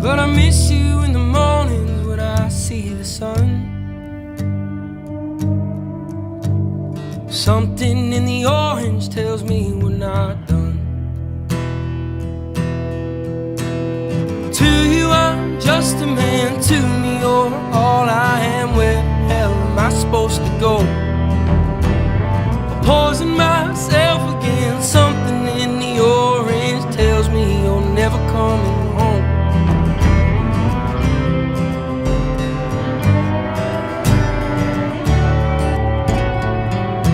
But I miss you in the mornings when I see the sun. Something in the orange tells me we're not done. To you I'm just a man, to me you're all I am. Where the hell am I supposed to go? I poison myself again. Something in the orange tells me you're never coming